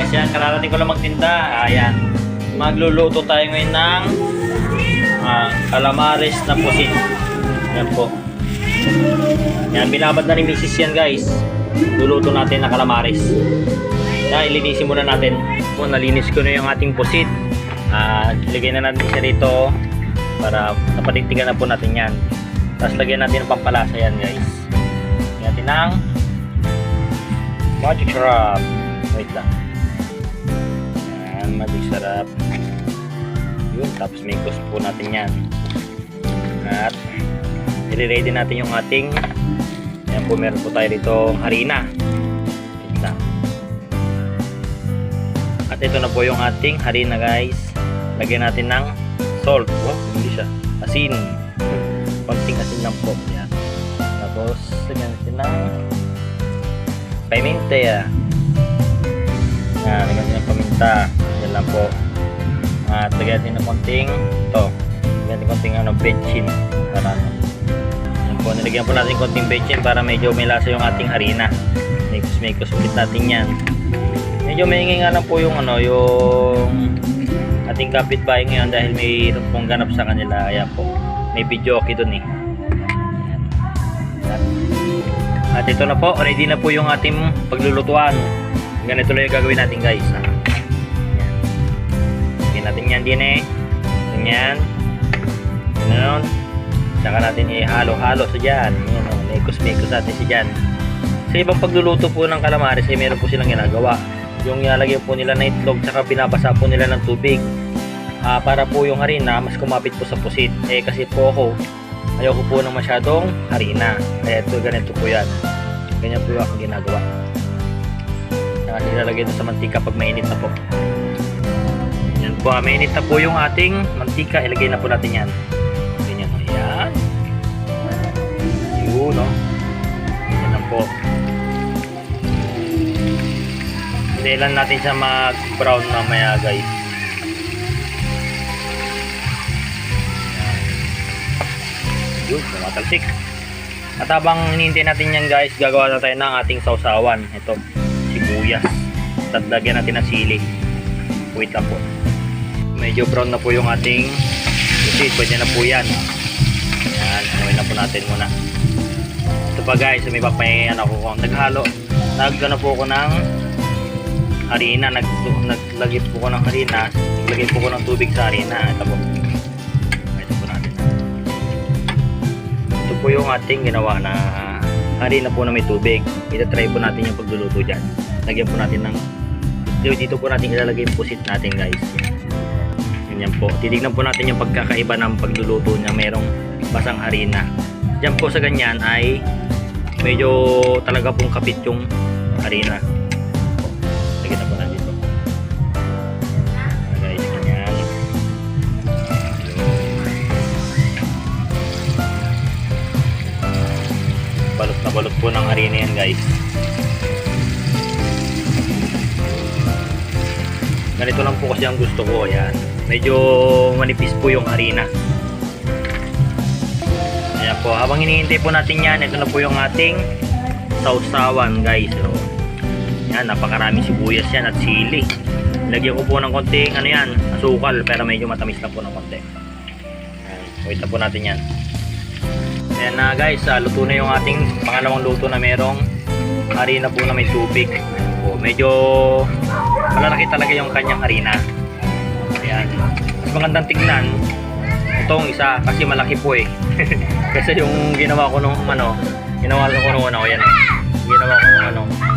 guys, yan, kararating ko lang magtinda. Ayan, magluluto tayo ngayon ng calamares na pusit. Yan po. Yan, binabad na ni Mrs. yan guys. Luluto natin na calamares. Yan, ilinisin muna natin. Kung nalinis ko na yung ating pusit, ilagay na natin siya rito para napatigtigan na po natin yan. Tapos lagyan natin ng pampalasa yan guys. Lagyan natin ng magic syrup. Wait lang. Yan, magic syrup. Yun, tapos mix po natin yan. At i-ready natin yung ating, yan po, meron po tayo dito harina. Wait lang. At ito na po yung ating harina guys. Lagyan natin ng salt. Oh, hindi siya. Asin. Konting asin lang po. Yan. Tapos lagyan natin ng paminta. Yan, lagyan natin ng paminta. Yan lang po. At lagyan natin ng konting ito. Lagyan natin konting bechin. Para ano. Yan po. Nilagyan po natin konting bechin para medyo may lasa yung ating harina. Mix ulit natin yan. Medyo maingay nga lang po yung yung ating kapitbahay ngayon dahil may pong ganap sa kanila. Ayan po, may video okay dun eh. At ito na po, ready na po yung ating paglulutuan. Ganito lang yung gagawin natin guys. Lagyan natin yan din eh. Ganyan. Ganun. Saka natin ihalo-halo sa dyan. Mekos-mekos natin sa dyan. Sa ibang pagluluto po ng calamares ay meron po silang ginagawa. Yung nilalagyan po nila na itlog, saka binabasa po nila ng tubig para po yung harina mas kumapit po sa pusit. Kasi po ako, ayoko po ng masyadong harina, kaya ito ganito po yan. Ganyan po yung aking ginagawa. Saka nilalagay ito sa mantika pag mainit na po. Yan po, mainit na po yung ating mantika, ilagay na po natin yan. Ganyan po yan. Yun, no? Yan lang po. Hintayin natin siya mag-brown mamaya guys. Yun, tumatalsik. At habang hinihintay natin yan guys, gagawa na tayo ng ating sausawan. Ito, sibuyas. At lagyan natin ng sili. Wait lang po. Medyo brown na po yung ating pusit. Pwede na po yan. Yan, gawin na po natin muna. Ito pa guys, may papayan ako kung naghalo. Nagano po ako ng harina, naglagay po ko ng harina, naglagay po ko ng tubig sa harina. Ito po. Ito po natin. Ito po yung ating ginawa na harina po na may tubig. Ita-try po natin yung pagluluto dyan. Lagyan po natin ng dito po natin ilalagay yung pusit natin guys. Ganyan po. Titignan po natin yung pagkakaiba ng pagluluto niya. Merong basang harina. Diyan po sa ganyan ay medyo talaga pong kapit yung harina. Lagyan na po natin dito. Guys, ganyan. Balot na balot po ng harina yan guys. Ganito lang po kasi ang gusto ko. Ayan. Medyo manipis po yung harina. Ayan po. Habang hinihintay po natin yan, ito na po yung ating sausawan guys. So, yan, napakaraming sibuyas yan at sili. Lagyan ko po ng konting asukal, pero medyo matamis na po ng konti. Ayan, wait na po natin yan. Ayan na guys, luto na yung ating pangalawang luto na merong harina po na may tubig. So, medyo malalaki talaga yung kanyang harina. Ayan. Mas magandang tignan itong isa kasi malaki po eh. Kasi yung ginawa ko nung ginawa ko nung yan. Ginawa ko nung isa.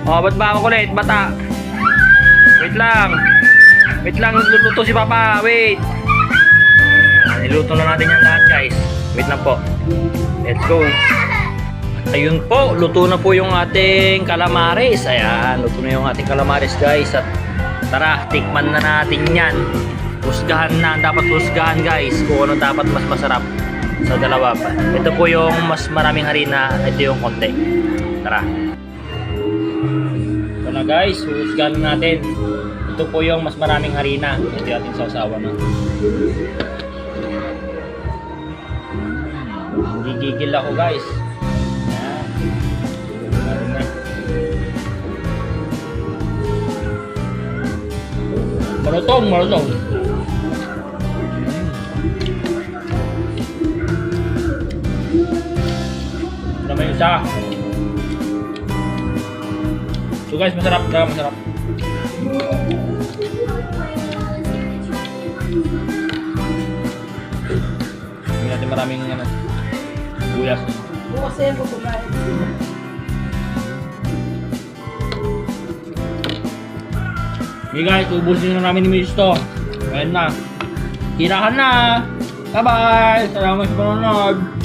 Oh, ba't ba ako kulit? Bata. Wait lang. Wait lang, luluto si Papa. Wait. Niluto na natin yan lahat guys. Wait lang po. Let's go. Ayun po, luto na po yung ating calamares. Ayan, luto na yung ating calamares guys. At tara, tikman na natin yan. Husgahan na, dapat husgahan guys kung ano dapat mas masarap sa dalawa pa. Ito po yung mas maraming harina, ito yung konti. Tara. Ito na guys, husgahan natin. Ito po yung mas maraming harina. Ito yung ating sausawan. Gigigil ako guys. Malutong, malutong. Naman yung isa. So guys, masarap, talaga masarap. Hindi natin maraming buyas. Bukas yan, bubukain. Okay guys, ubusin na namin ni Miss to. Ayan na. Tirahan na. Bye bye. Salamat sa panonood.